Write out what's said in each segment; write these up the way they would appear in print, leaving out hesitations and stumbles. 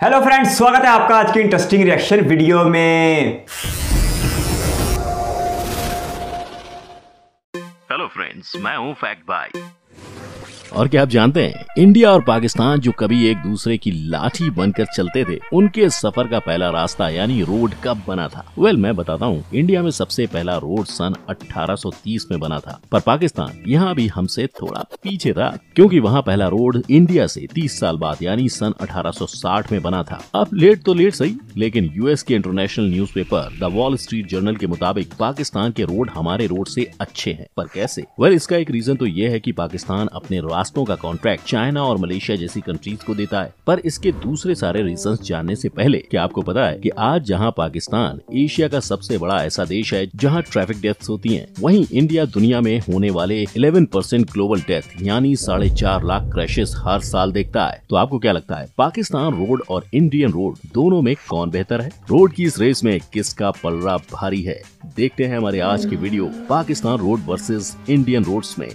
Hello friends, स्वागत है आपका आज की इंटरेस्टिंग रिएक्शन वीडियो में। हेलो फ्रेंड्स, मैं हूं फैक्ट भाई। और क्या आप जानते हैं, इंडिया और पाकिस्तान जो कभी एक दूसरे की लाठी बनकर चलते थे, उनके सफर का पहला रास्ता यानी रोड कब बना था? मैं बताता हूँ। इंडिया में सबसे पहला रोड सन 1830 में बना था, पर पाकिस्तान यहाँ भी हमसे थोड़ा पीछे था, क्योंकि वहाँ पहला रोड इंडिया से 30 साल बाद यानी सन 1860 में बना था। अब लेट तो लेट सही, लेकिन यूएस के international newspaper the wall street journal के मुताबिक पाकिस्तान के रोड हमारे रोड से अच्छे हैं। पर कैसे? इसका एक रीजन तो ये है कि पाकिस्तान अपने रास्तों का कॉन्ट्रैक्ट चाइना और मलेशिया जैसी कंट्रीज को देता है। पर इसके दूसरे सारे रीजंस जानने से पहले, क्या आपको पता है कि आज जहां पाकिस्तान एशिया का सबसे बड़ा ऐसा देश है जहां ट्रैफिक डेथ्स होती हैं, वहीं इंडिया दुनिया में होने वाले 11% ग्लोबल डेथ यानी 4.5 लाख क्रैशेस हर साल देखता है। तो आपको क्या लगता है, पाकिस्तान रोड और इंडियन रोड दोनों में कौन बेहतर है? रोड की इस रेस में किसका पलड़ा भारी है? देखते हैं हमारे आज के video Pakistan road versus Indian roads में।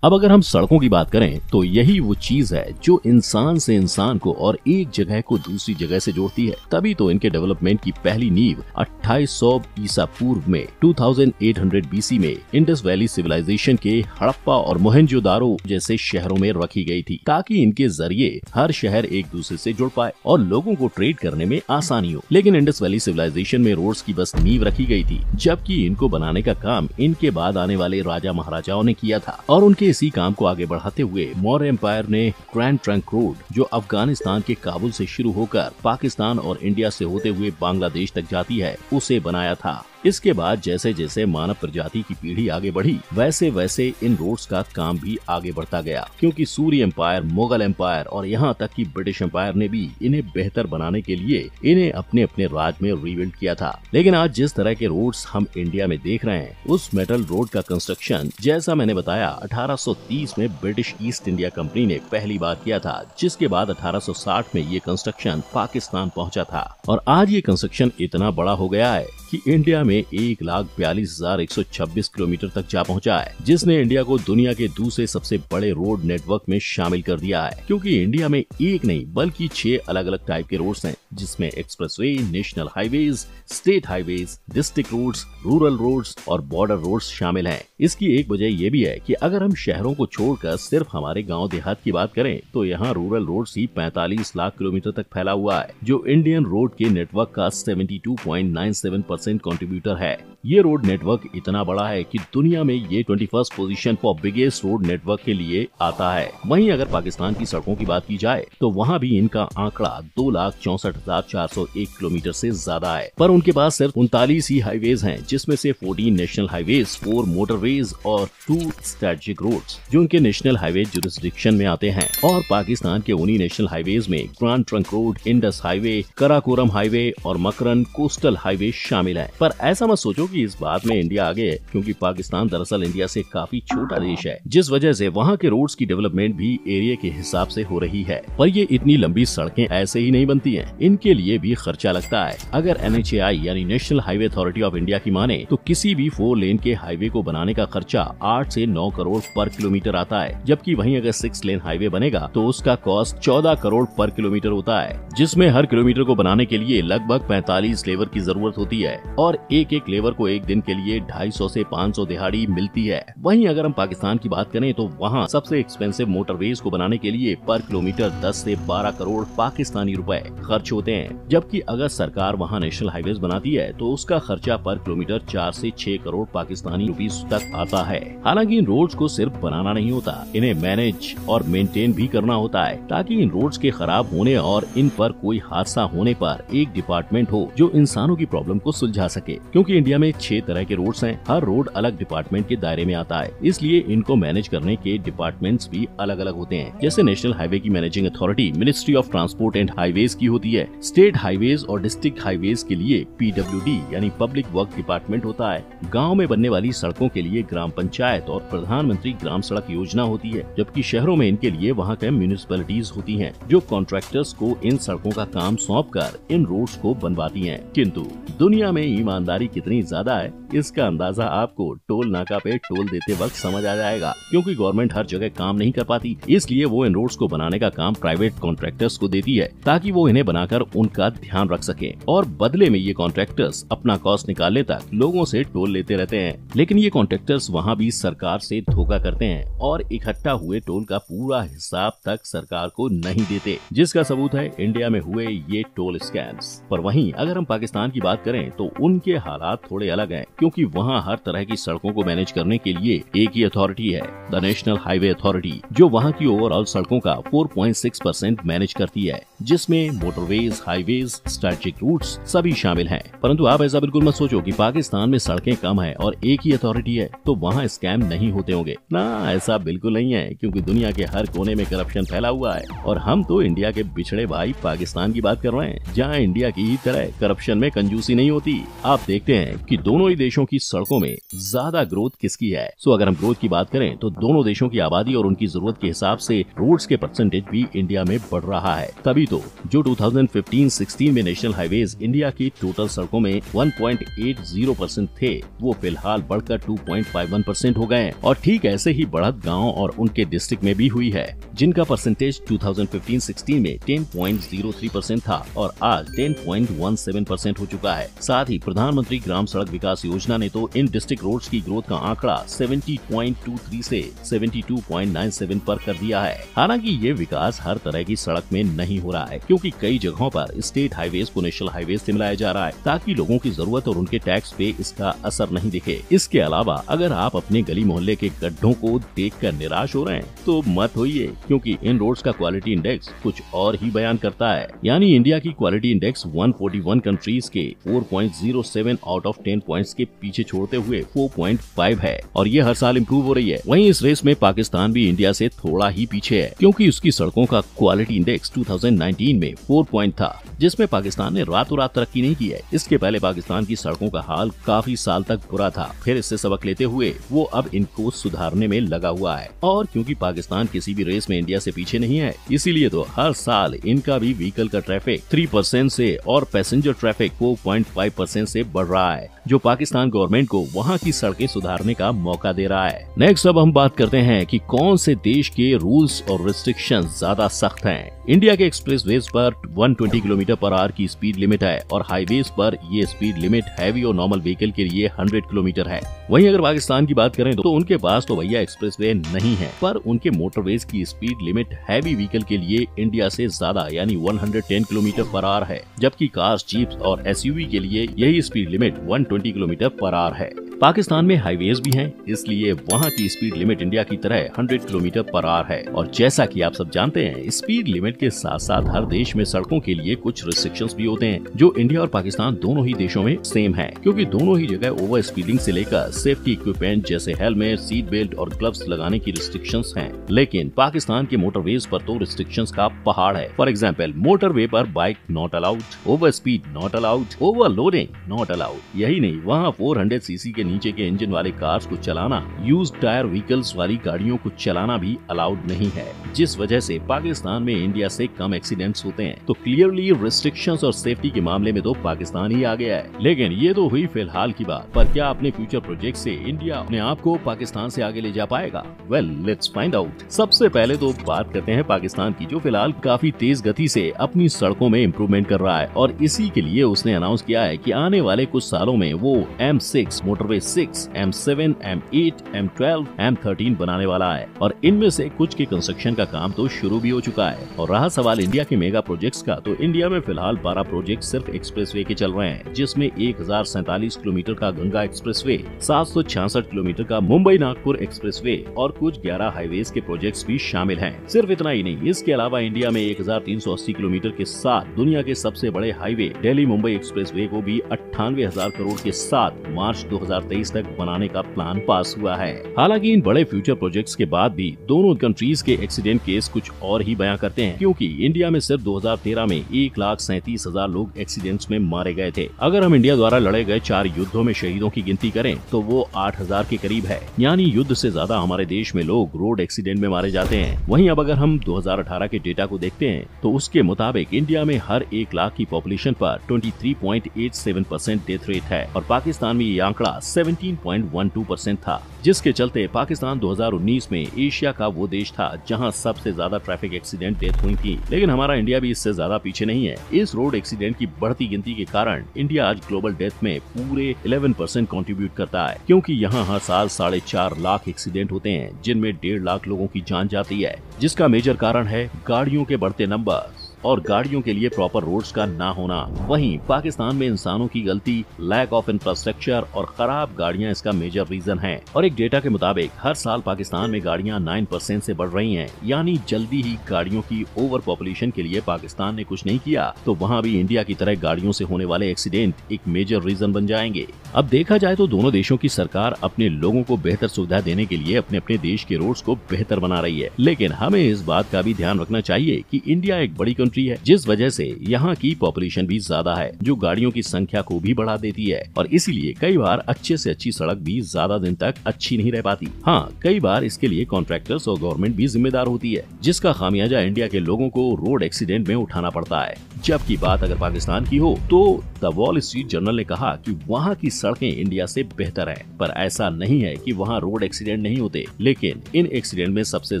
अब अगर हम सड़कों की बात करें तो यही वो चीज है जो इंसान से इंसान को और एक जगह को दूसरी जगह से जोड़ती है। तभी तो इनके डेवलपमेंट की पहली नींव 2800 ईसा पूर्व में 2800 बीसी में इंडस वैली सिविलाइजेशन के हड़प्पा और मोहनजोदारो जैसे शहरों में रखी गई थी, ताकि इनके जरिए हर शहर एक दूसरे से जुड़ पाए और लोगों को ट्रेड करने में आसानी हो। लेकिन इंडस वैली सिविलाइजेशन में रोड्स की बस नींव रखी गई थी, जबकि इनको बनाने का काम इनके बाद आने वाले राजा महाराजाओं ने किया था। और उनके इसी काम को आगे बढ़ाते हुए मौर्य एम्पायर ने ग्रैंड ट्रंक रोड, जो अफगानिस्तान के काबुल से शुरू होकर पाकिस्तान और इंडिया से होते हुए बांग्लादेश तक जाती है, उसे बनाया था। इसके बाद जैसे जैसे मानव प्रजाति की पीढ़ी आगे बढ़ी, वैसे वैसे इन रोड्स का काम भी आगे बढ़ता गया, क्योंकि सूर्य एम्पायर, मुगल एम्पायर और यहाँ तक कि ब्रिटिश एम्पायर ने भी इन्हें बेहतर बनाने के लिए इन्हें अपने अपने राज में रीबिल्ड किया था। लेकिन आज जिस तरह के रोड्स हम इंडिया में देख रहे हैं, उस मेटल रोड का कंस्ट्रक्शन, जैसा मैंने बताया, 1830 में ब्रिटिश ईस्ट इंडिया कंपनी ने पहली बार किया था, जिसके बाद 1860 में ये कंस्ट्रक्शन पाकिस्तान पहुँचा था। और आज ये कंस्ट्रक्शन इतना बड़ा हो गया है कि इंडिया में 1,42,126 किलोमीटर तक जा पहुंचा है, जिसने इंडिया को दुनिया के दूसरे सबसे बड़े रोड नेटवर्क में शामिल कर दिया है। क्योंकि इंडिया में एक नहीं बल्कि 6 अलग अलग टाइप के रोड्स हैं, जिसमें expressway, national highways, state highways, district roads, rural roads और बॉर्डर रोड्स शामिल हैं। इसकी एक वजह यह भी है कि अगर हम शहरों को छोड़कर सिर्फ हमारे गाँव देहात की बात करें, तो यहाँ रूरल रोड्स ही 45 लाख किलोमीटर तक फैला हुआ है, जो इंडियन रोड के नेटवर्क का 72.97% कंट्रीब्यूटर है। ये रोड नेटवर्क इतना बड़ा है कि दुनिया में ये 21st position for biggest road network के लिए आता है। वहीं अगर पाकिस्तान की सड़कों की बात की जाए तो वहाँ भी इनका आंकड़ा 2,64,401 किलोमीटर से ज्यादा है। पर उनके पास सिर्फ 39 ही हाईवेज हैं, जिसमें से 14 नेशनल हाईवेज, 4 मोटरवेज और 2 स्ट्रेटेजिक रोड्स, जो उनके नेशनल हाईवे जुरिस्डिक्शन में आते हैं। और पाकिस्तान के उन्हीं नेशनल हाईवेज में grand trunk road, Indus highway, Karakoram highway और मकरन कोस्टल हाईवे शामिल है। पर ऐसा मत सोचो कि इस बात में इंडिया आगे है, क्योंकि पाकिस्तान दरअसल इंडिया से काफी छोटा देश है, जिस वजह से वहाँ के रोड्स की डेवलपमेंट भी एरिया के हिसाब से हो रही है। पर ये इतनी लंबी सड़कें ऐसे ही नहीं बनती हैं, इनके लिए भी खर्चा लगता है। अगर NHAI यानी national highway authority of India की माने तो किसी भी 4 लेन के हाईवे को बनाने का खर्चा 8 से 9 करोड़ पर किलोमीटर आता है, जबकि वहीं अगर 6 लेन हाईवे बनेगा तो उसका कॉस्ट 14 करोड़ पर किलोमीटर होता है, जिसमें हर किलोमीटर को बनाने के लिए लगभग 45 लेबर की जरूरत होती है और एक लेबर को एक दिन के लिए 250 से 500 दिहाड़ी मिलती है। वहीं अगर हम पाकिस्तान की बात करें तो वहाँ सबसे एक्सपेंसिव मोटरवेज को बनाने के लिए पर किलोमीटर 10 से 12 करोड़ पाकिस्तानी रुपए खर्च होते हैं, जबकि अगर सरकार वहाँ नेशनल हाईवेज बनाती है तो उसका खर्चा पर किलोमीटर 4 से 6 करोड़ पाकिस्तानी रुपीस तक आता है। हालांकि इन रोड्स को सिर्फ बनाना नहीं होता, इन्हें मैनेज और मेंटेन भी करना होता है, ताकि इन रोड्स के खराब होने और इन पर कोई हादसा होने पर एक डिपार्टमेंट हो जो इंसानों की प्रॉब्लम को सुलझा सके। क्योंकि इंडिया में 6 तरह के रोड्स हैं, हर रोड अलग डिपार्टमेंट के दायरे में आता है, इसलिए इनको मैनेज करने के डिपार्टमेंट्स भी अलग अलग होते हैं। जैसे नेशनल हाईवे की managing authority ministry of transport and highways की होती है। स्टेट हाईवेज और डिस्ट्रिक्ट हाईवेज के लिए PWD यानी पब्लिक वर्क डिपार्टमेंट होता है। गाँव में बनने वाली सड़कों के लिए ग्राम पंचायत और प्रधानमंत्री ग्राम सड़क योजना होती है, जबकि शहरों में इनके लिए वहाँ के म्यूनिसिपैलिटीज होती हैं, जो कॉन्ट्रैक्टर्स को इन सड़कों का काम सौंप कर इन रोड्स को बनवाती हैं। किंतु दुनिया में ईमानदारी कितनी ज्यादा है, इसका अंदाजा आपको टोल नाका पे टोल देते वक्त समझ आ जाएगा, क्योंकि गवर्नमेंट हर जगह काम नहीं कर पाती, इसलिए वो इन रोड्स को बनाने का काम प्राइवेट कॉन्ट्रैक्टर्स को देती है ताकि वो इन्हें बनाकर उनका ध्यान रख सके, और बदले में ये कॉन्ट्रैक्टर्स अपना कॉस्ट निकालने तक लोगों से टोल लेते रहते हैं। लेकिन ये कॉन्ट्रैक्टर्स वहाँ भी सरकार से धोखा करते हैं और इकट्ठा हुए टोल का पूरा हिसाब तक सरकार को नहीं देते, जिसका सबूत है इंडिया में हुए ये टोल स्कैम्स। पर वहीं अगर हम पाकिस्तान की बात करें तो उनके हालात थोड़े अलग हैं, क्योंकि वहाँ हर तरह की सड़कों को मैनेज करने के लिए एक ही अथॉरिटी है, द नेशनल हाईवे अथॉरिटी, जो वहाँ की ओवरऑल सड़कों का 4.6% मैनेज करती है, जिसमें मोटरवेज, हाईवेज, स्ट्रेटेजिक रूट्स सभी शामिल हैं। परंतु आप ऐसा बिल्कुल मत सोचो कि पाकिस्तान में सड़कें कम है और एक ही अथॉरिटी है तो वहाँ स्कैम नहीं होते होंगे। ना, ऐसा बिल्कुल नहीं है, क्योंकि दुनिया के हर कोने में करप्शन फैला हुआ है, और हम तो इंडिया के बिछड़े भाई पाकिस्तान की बात कर रहे हैं, जहाँ इंडिया की ही तरह करप्शन में कंजूसी नहीं होती। आप देखते हैं कि दोनों ही देशों की सड़कों में ज्यादा ग्रोथ किसकी है। सो अगर हम ग्रोथ की बात करें तो दोनों देशों की आबादी और उनकी जरूरत के हिसाब से रोड्स के परसेंटेज भी इंडिया में बढ़ रहा है। तभी तो जो 2015-16 में नेशनल हाईवेज इंडिया की टोटल सड़कों में 1.80% थे, वो फिलहाल बढ़कर 2.51% हो गए हैं, और ठीक ऐसे ही बढ़त गाँव और उनके डिस्ट्रिक्ट में भी हुई है, जिनका परसेंटेज 2015-16 में 10.03% था और आज 10.17% हो चुका है। साथ ही प्रधानमंत्री ग्राम सड़क विकास योजना ने तो इन डिस्ट्रिक्ट रोड्स की ग्रोथ का आंकड़ा 70.23 से 72.97 पर कर दिया है। हालांकि ये विकास हर तरह की सड़क में नहीं हो रहा है, क्योंकि कई जगहों पर स्टेट हाईवेज को नेशनल हाईवेज से मिलाया जा रहा है, ताकि लोगों की जरूरत और उनके टैक्स पे इसका असर नहीं दिखे। इसके अलावा अगर आप अपने गली मोहल्ले के गड्ढों को देखकर निराश हो रहे हैं तो मत होइए, क्योंकि इन रोड्स का क्वालिटी इंडेक्स कुछ और ही बयान करता है। यानी इंडिया की क्वालिटी इंडेक्स 141 कंट्रीज के 4.07 आउट ऑफ 10 पॉइंट्स के पीछे छोड़ते हुए 4.5 है, और ये हर साल इम्प्रूव हो रही है। वहीं इस रेस में पाकिस्तान भी इंडिया से थोड़ा ही पीछे है, क्योंकि उसकी सड़कों का क्वालिटी इंडेक्स 2019 में 4 पॉइंट था, जिसमें पाकिस्तान ने रातों रात तरक्की नहीं की है। इसके पहले पाकिस्तान की सड़कों का हाल काफी साल तक बुरा था, फिर इससे सबक लेते हुए वो अब इनको सुधारने में लगा हुआ है। और क्योंकि पाकिस्तान किसी भी रेस में इंडिया से पीछे नहीं है, इसीलिए तो हर साल इनका भी व्हीकल का ट्रैफिक 3% से और पैसेंजर ट्रैफिक 4.5% से बढ़ रहा है, जो पाकिस्तान गवर्नमेंट को वहाँ की सड़कें सुधारने का मौका दे रहा है। नेक्स्ट अब हम बात करते हैं कि कौन से देश के रूल्स और रिस्ट्रिक्शंस ज्यादा सख्त हैं। इंडिया के एक्सप्रेसवेज पर 120 किलोमीटर पर आवर की स्पीड लिमिट है, और हाईवेज पर ये स्पीड लिमिट हैवी और नॉर्मल व्हीकल के लिए 100 किलोमीटर है। वहीं अगर पाकिस्तान की बात करें तो उनके पास तो भैया एक्सप्रेसवे नहीं है, पर उनके मोटरवेज की स्पीड लिमिट हैवी व्हीकल के लिए इंडिया से ज्यादा यानी 110 किलोमीटर पर आवर है, जबकि कार्स, जीप्स और एसयूवी के लिए यही speed limit 120 kilometre per hour है। पाकिस्तान में हाईवेज भी हैं, इसलिए वहाँ की स्पीड लिमिट इंडिया की तरह 100 किलोमीटर पर आवर है। और जैसा कि आप सब जानते हैं, स्पीड लिमिट के साथ साथ हर देश में सड़कों के लिए कुछ रिस्ट्रिक्शंस भी होते हैं, जो इंडिया और पाकिस्तान दोनों ही देशों में सेम है, क्योंकि दोनों ही जगह ओवर स्पीडिंग से लेकर सेफ्टी इक्विपमेंट जैसे हेलमेट, सीट बेल्ट और ग्लव्स लगाने की रिस्ट्रिक्शंस हैं। लेकिन पाकिस्तान के मोटरवेज पर तो रिस्ट्रिक्शंस का पहाड़ है। फॉर एग्जाम्पल, मोटरवे पर bike not allowed, over speed not allowed, overloading not allowed. यही नहीं, वहाँ 400 सीसी के नीचे के इंजन वाले कार्स को चलाना, यूज टायर व्हीकल्स वाली गाड़ियों को चलाना भी अलाउड नहीं है, जिस वजह से पाकिस्तान में इंडिया से कम एक्सीडेंट्स होते हैं। तो क्लियरली रिस्ट्रिक्शंस और सेफ्टी के मामले में तो पाकिस्तान ही आगे है। लेकिन ये तो हुई फिलहाल की बात, पर क्या अपने फ्यूचर प्रोजेक्ट से इंडिया अपने आप को पाकिस्तान से आगे ले जा पाएगा? Well, let's find out. सबसे पहले तो बात करते हैं पाकिस्तान की, जो फिलहाल काफी तेज गति से अपनी सड़कों में इम्प्रूवमेंट कर रहा है, और इसी के लिए उसने अनाउंस किया है कि आने वाले कुछ सालों में वो M6, motorway 6, M7, M8, M12, M13 बनाने वाला है, और इनमें से कुछ के कंस्ट्रक्शन का काम तो शुरू भी हो चुका है। और रहा सवाल इंडिया के मेगा प्रोजेक्ट्स का, तो इंडिया में फिलहाल 12 प्रोजेक्ट सिर्फ एक्सप्रेसवे के चल रहे हैं, जिसमें 1047 किलोमीटर का गंगा एक्सप्रेसवे, 766 किलोमीटर का मुंबई नागपुर एक्सप्रेसवे और कुछ 11 हाईवेज के प्रोजेक्ट्स भी शामिल हैं। सिर्फ इतना ही नहीं, इसके अलावा इंडिया में 1380 किलोमीटर के साथ दुनिया के सबसे बड़े हाईवे दिल्ली मुंबई एक्सप्रेसवे को भी 98,000 करोड़ के साथ मार्च 2023 तक बनाने का प्लान पास हुआ है। हालांकि इन बड़े फ्यूचर प्रोजेक्ट्स के बाद भी दोनों कंट्रीज के एक्सीडेंट केस कुछ और ही बयां करते हैं, क्योंकि इंडिया में सिर्फ 2013 में 1,37,000 लोग एक्सीडेंट्स में मारे गए थे। अगर हम इंडिया द्वारा लड़े गए 4 युद्धों में शहीदों की गिनती करें तो वो 8,000 के करीब है, यानी युद्ध से ज्यादा हमारे देश में लोग रोड एक्सीडेंट में मारे जाते हैं। वहीं अब अगर हम 2018 के डेटा को देखते हैं तो उसके मुताबिक इंडिया में हर 1 लाख की पॉपुलेशन पर 23.87% डेथ रेट है, और पाकिस्तान में ये आंकड़ा 17.12% था, जिसके चलते पाकिस्तान 2019 में एशिया का वो देश था जहां सबसे ज्यादा ट्रैफिक एक्सीडेंट डेथ हुई थी। लेकिन हमारा इंडिया भी इससे ज्यादा पीछे नहीं है। इस रोड एक्सीडेंट की बढ़ती गिनती के कारण इंडिया आज ग्लोबल डेथ में पूरे 11% कंट्रीब्यूट करता है, क्योंकि यहाँ हर साल 4.5 लाख एक्सीडेंट होते हैं, जिनमें 1.5 लाख लोगों की जान जाती है, जिसका मेजर कारण है गाड़ियों के बढ़ते नंबर और गाड़ियों के लिए प्रॉपर रोड्स का ना होना। वहीं पाकिस्तान में इंसानों की गलती, लैक ऑफ इंफ्रास्ट्रक्चर और खराब गाड़ियां इसका मेजर रीजन है। और एक डेटा के मुताबिक हर साल पाकिस्तान में गाड़ियां 9% से बढ़ रही हैं, यानी जल्दी ही गाड़ियों की ओवर पॉपुलेशन के लिए पाकिस्तान ने कुछ नहीं किया तो वहाँ भी इंडिया की तरह गाड़ियों से होने वाले एक्सीडेंट एक मेजर रीजन बन जाएंगे। अब देखा जाए तो दोनों देशों की सरकार अपने लोगों को बेहतर सुविधा देने के लिए अपने अपने देश के रोड्स को बेहतर बना रही है, लेकिन हमें इस बात का भी ध्यान रखना चाहिए कि इंडिया एक बड़ी कंट्री है, जिस वजह से यहाँ की पॉपुलेशन भी ज्यादा है, जो गाड़ियों की संख्या को भी बढ़ा देती है और इसीलिए कई बार अच्छे से अच्छी सड़क भी ज्यादा दिन तक अच्छी नहीं रह पाती। हाँ, कई बार इसके लिए कॉन्ट्रैक्टर्स और गवर्नमेंट भी जिम्मेदार होती है, जिसका खामियाजा इंडिया के लोगों को रोड एक्सीडेंट में उठाना पड़ता है। जबकि बात अगर पाकिस्तान की हो तो द वॉल स्ट्रीट जर्नल ने कहा कि वहाँ की सड़कें इंडिया से बेहतर है, पर ऐसा नहीं है कि वहाँ रोड एक्सीडेंट नहीं होते, लेकिन इन एक्सीडेंट में सबसे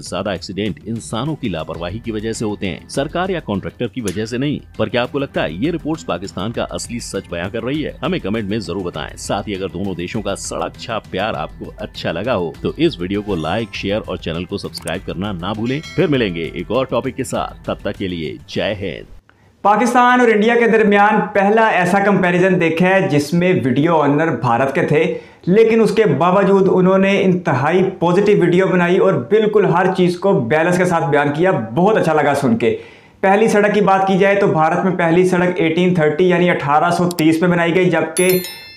ज्यादा एक्सीडेंट इंसानों की लापरवाही की वजह से होते हैं, सरकार या कॉन्ट्रैक्टर की वजह से नहीं। पर क्या आपको लगता है ये रिपोर्ट्स पाकिस्तान का असली सच बयां कर रही है? हमें कमेंट में जरूर बताएं। साथ ही अगर दोनों देशों का सड़क छाप प्यार आपको अच्छा लगा हो तो इस वीडियो को लाइक, शेयर और चैनल को सब्सक्राइब करना ना भूलें। फिर मिलेंगे एक और टॉपिक के साथ, तब तक के लिए जय हिंद। पाकिस्तान और इंडिया के दरमियान पहला ऐसा कंपैरिजन देखा है जिसमें वीडियो ऑनर भारत के थे, लेकिन उसके बावजूद उन्होंने इंतहाई पॉजिटिव वीडियो बनाई और बिल्कुल हर चीज़ को बैलेंस के साथ बयान किया। बहुत अच्छा लगा सुन के। पहली सड़क की बात की जाए तो भारत में पहली सड़क 1830 यानी 1830 में बनाई गई, जबकि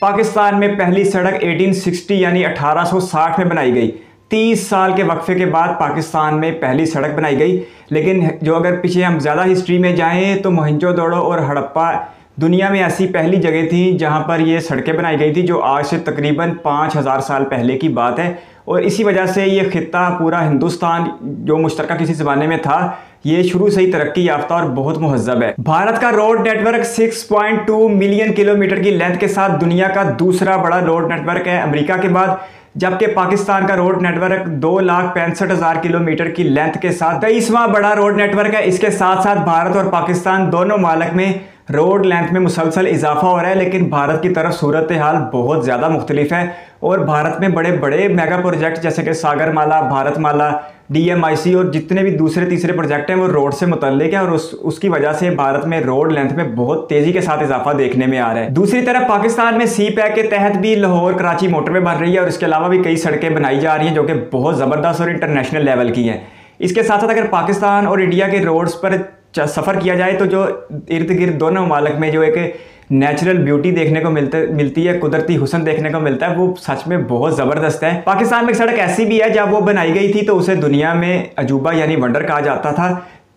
पाकिस्तान में पहली सड़क 1860 यानी 1860 में बनाई गई। 30 साल के वक्फे के बाद पाकिस्तान में पहली सड़क बनाई गई। लेकिन जो अगर पीछे हम ज़्यादा हिस्ट्री में जाएं तो मोहनजोदड़ो और हड़प्पा दुनिया में ऐसी पहली जगह थी जहां पर ये सड़कें बनाई गई थी, जो आज से तकरीबन 5000 साल पहले की बात है। और इसी वजह से ये खित्ता पूरा हिंदुस्तान जो मुश्तरका किसी ज़माने में था, ये शुरू से ही तरक्की याफ्ता और बहुत मुहज़्ज़ब है। भारत का रोड नेटवर्क 6.2 मिलियन किलोमीटर की लेंथ के साथ दुनिया का दूसरा बड़ा रोड नेटवर्क है अमेरिका के बाद, जबकि पाकिस्तान का रोड नेटवर्क 2,65,000 किलोमीटर की लेंथ के साथ 23वां बड़ा रोड नेटवर्क है। इसके साथ साथ भारत और पाकिस्तान दोनों मालिक में रोड लेंथ में मुसलसल इजाफा हो रहा है, लेकिन भारत की तरफ सूरत हाल बहुत ज़्यादा मुख्तलिफ है और भारत में बड़े बड़े मेगा प्रोजेक्ट जैसे कि सागरमाला, भारतमाला, DMIC और जितने भी दूसरे तीसरे प्रोजेक्ट हैं वो रोड से मुतल्लिक है और उसकी वजह से भारत में रोड लेंथ में बहुत तेज़ी के साथ इजाफा देखने में आ रहा है। दूसरी तरफ पाकिस्तान में CPEC के तहत भी लाहौर कराची मोटरवे बन रही है और इसके अलावा भी कई सड़कें बनाई जा रही हैं जो कि बहुत ज़बरदस्त और इंटरनेशनल लेवल की हैं। इसके साथ साथ अगर पाकिस्तान और इंडिया के रोड्स पर सफ़र किया जाए तो जो इर्द गिर्द दोनों ममालिक में जो एक नेचुरल ब्यूटी देखने को मिलती है, कुदरती हुस्न देखने को मिलता है, वो सच में बहुत ज़बरदस्त है। पाकिस्तान में एक सड़क ऐसी भी है जब वो बनाई गई थी तो उसे दुनिया में अजूबा यानी वंडर कहा जाता था।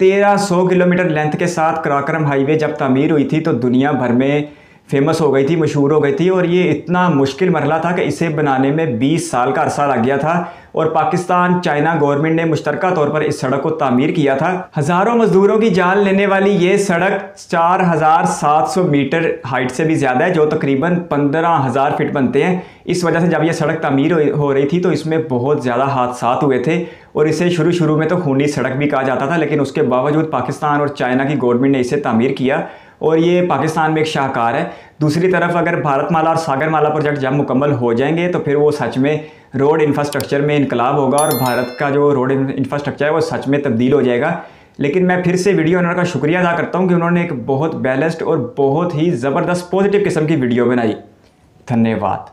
1300 किलोमीटर लेंथ के साथ कराकरम हाईवे जब तामीर हुई थी तो दुनिया भर में फेमस हो गई थी, मशहूर हो गई थी और ये इतना मुश्किल मरहला था कि इसे बनाने में 20 साल का अरसा लग गया था और पाकिस्तान चाइना गवर्नमेंट ने मुश्तरका तौर पर इस सड़क को तामीर किया था। हज़ारों मजदूरों की जान लेने वाली ये सड़क 4700 मीटर हाइट से भी ज़्यादा है, जो तकरीबन 15,000 फीट बनते हैं। इस वजह से जब यह सड़क तामीर हो रही थी तो इसमें बहुत ज़्यादा हादसा हुए थे और इसे शुरू में तो खूनी सड़क भी कहा जाता था, लेकिन उसके बावजूद पाकिस्तान और चाइना की गवर्नमेंट ने इसे तामीर किया और ये पाकिस्तान में एक शाहकार है। दूसरी तरफ अगर भारतमाला और सागरमाला प्रोजेक्ट जब मुकम्मल हो जाएंगे तो फिर वो सच में रोड इंफ्रास्ट्रक्चर में इनकलाब होगा और भारत का जो रोड इंफ्रास्ट्रक्चर है वो सच में तब्दील हो जाएगा। लेकिन मैं फिर से वीडियो ऑनर का शुक्रिया अदा करता हूँ कि उन्होंने एक बहुत बैलेंस्ड और बहुत ही ज़बरदस्त पॉजिटिव किस्म की वीडियो बनाई। धन्यवाद।